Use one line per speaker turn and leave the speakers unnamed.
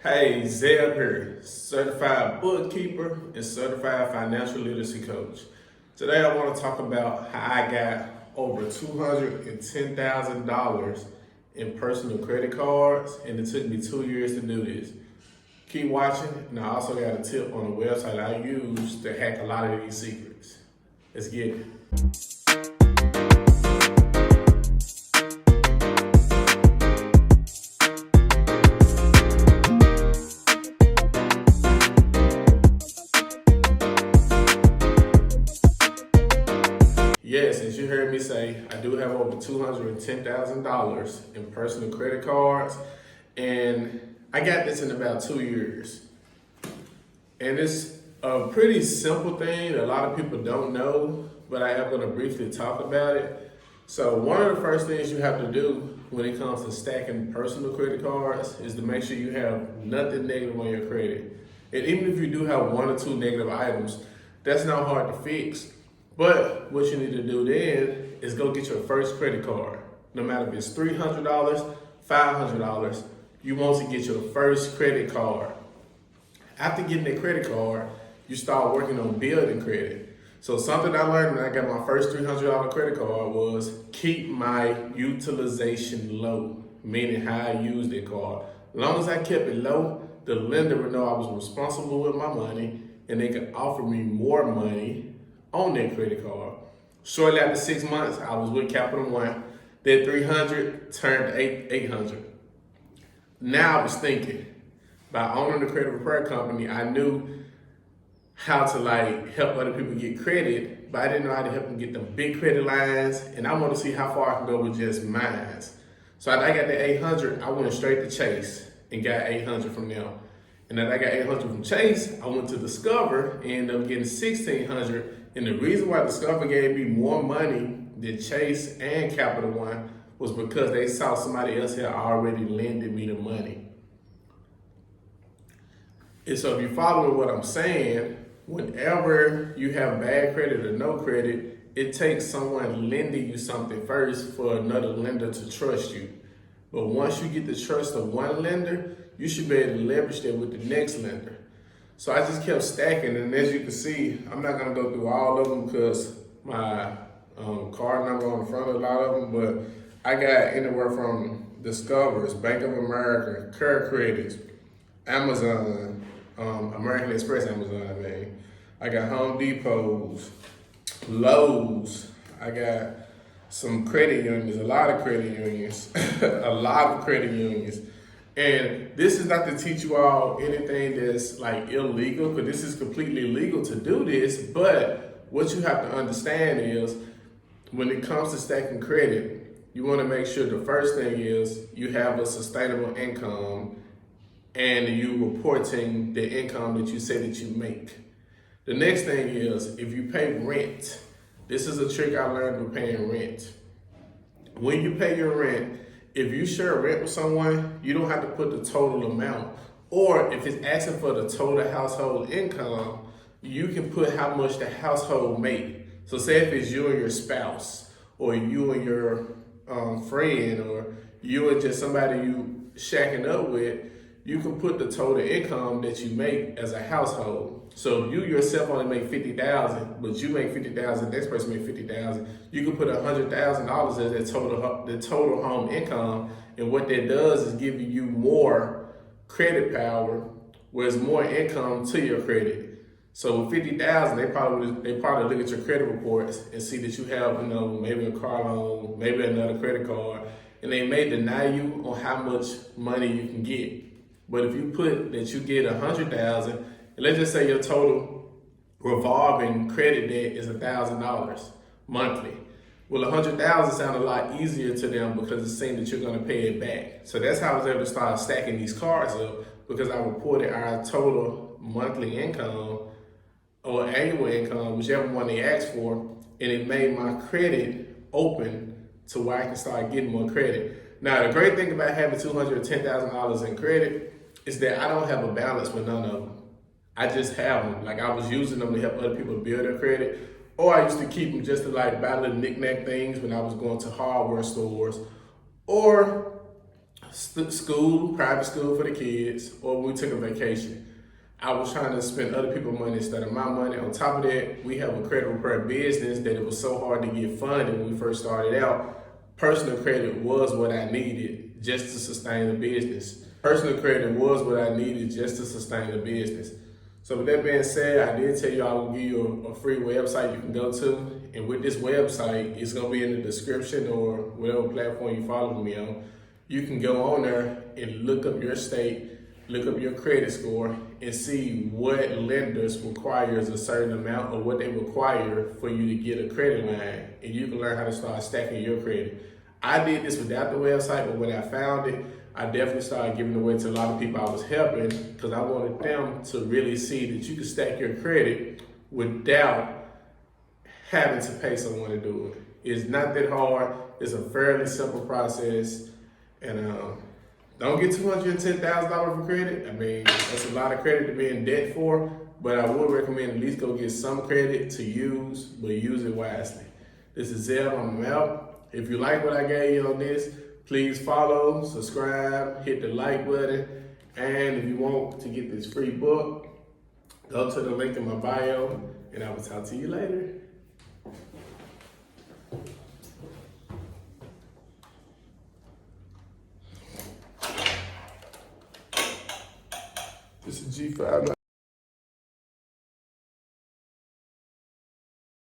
Hey, Zeb here, certified bookkeeper and certified financial literacy coach. Today I want to talk about how I got over $210,000 in personal credit cards, and it took me 2 years to do this. Keep watching, and I also got a tip on the website I use to hack a lot of these secrets. Let's get it. Yes, as you heard me say, I do have over $210,000 in personal credit cards, and I got this in about 2 years. And it's a pretty simple thing that a lot of people don't know, but I am going to briefly talk about it. So one of the first things you have to do when it comes to stacking personal credit cards is to make sure you have nothing negative on your credit. And even if you do have one or two negative items, that's not hard to fix. But what you need to do then is go get your first credit card. No matter if it's $300, $500, you want to get your first credit card. After getting that credit card, you start working on building credit. So something I learned when I got my first $300 credit card was keep my utilization low, meaning how I use that card. As long as I kept it low, the lender would know I was responsible with my money and they could offer me more money on that credit card. Shortly after 6 months, I was with Capital One. That 300 turned to 800. Now I was thinking, by owning the credit repair company, I knew how to help other people get credit, but I didn't know how to help them get them big credit lines, and I want to see how far I can go with just mine. So after I got the 800, I went straight to Chase and got 800 from them. And then I got 800 from Chase, I went to Discover and ended up getting 1,600. And the reason why Discover gave me more money than Chase and Capital One was because they saw somebody else had already lended me the money. And so if you follow what I'm saying, whenever you have bad credit or no credit, it takes someone lending you something first for another lender to trust you. But once you get the trust of one lender, you should be able to leverage that with the next lender. So I just kept stacking, and as you can see, I'm not gonna go through all of them because my card number on the front of a lot of them, but I got anywhere from Discover's, Bank of America, Care Credits, Amazon, American Express, Amazon, I mean. I got Home Depots, Lowe's, I got some credit unions, a lot of credit unions, a lot of credit unions. And this is not to teach you all anything that's illegal, because this is completely legal to do this. But what you have to understand is when it comes to stacking credit, you want to make sure the first thing is you have a sustainable income and you reporting the income that you say that you make. The next thing is if you pay rent, this is a trick I learned with paying rent. When you pay your rent, if you share rent with someone, you don't have to put the total amount. Or if it's asking for the total household income, you can put how much the household make. So say if it's you and your spouse, or you and your friend, or you and just somebody you shacking up with, you can put the total income that you make as a household. So if you yourself only make $50,000, but you make $50,000, the next person make $50,000, you can put $100,000 as the total home income. And what that does is give you more credit power, where it's more income to your credit. So with $50,000, they probably look at your credit reports and see that you have, maybe a car loan, maybe another credit card, and they may deny you on how much money you can get. But if you put that you get $100,000, and let's just say your total revolving credit debt is $1,000 monthly. Well, $100,000 sounds a lot easier to them because it's saying that you're going to pay it back. So that's how I was able to start stacking these cards up, because I reported our total monthly income or annual income, whichever one they asked for, and it made my credit open to where I can start getting more credit. Now, the great thing about having $210,000 in credit is that I don't have a balance with none of them. I just have them. I was using them to help other people build their credit, or I used to keep them just to buy little knick-knack things when I was going to hardware stores, or school, private school for the kids, or when we took a vacation. I was trying to spend other people's money instead of my money. On top of that, we have a credit repair business that it was so hard to get funded when we first started out. Personal credit was what I needed just to sustain the business. Personal credit was what I needed just to sustain the business. So with that being said, I did tell you I will give you a free website you can go to. And with this website, it's going to be in the description or whatever platform you follow me on. You can go on there and look up your state, look up your credit score, and see what lenders requires a certain amount or what they require for you to get a credit line. And you can learn how to start stacking your credit. I did this without the website, but when I found it, I definitely started giving it away to a lot of people I was helping because I wanted them to really see that you can stack your credit without having to pay someone to do it. It's not that hard. It's a fairly simple process. And don't get $210,000 for credit. I mean, that's a lot of credit to be in debt for, but I would recommend at least go get some credit to use, but use it wisely. This is Zeb, I'm out. If you like what I gave you on this, please follow, subscribe, hit the like button, and if you want to get this free book, go to the link in my bio, and I will talk to you later. This is G5.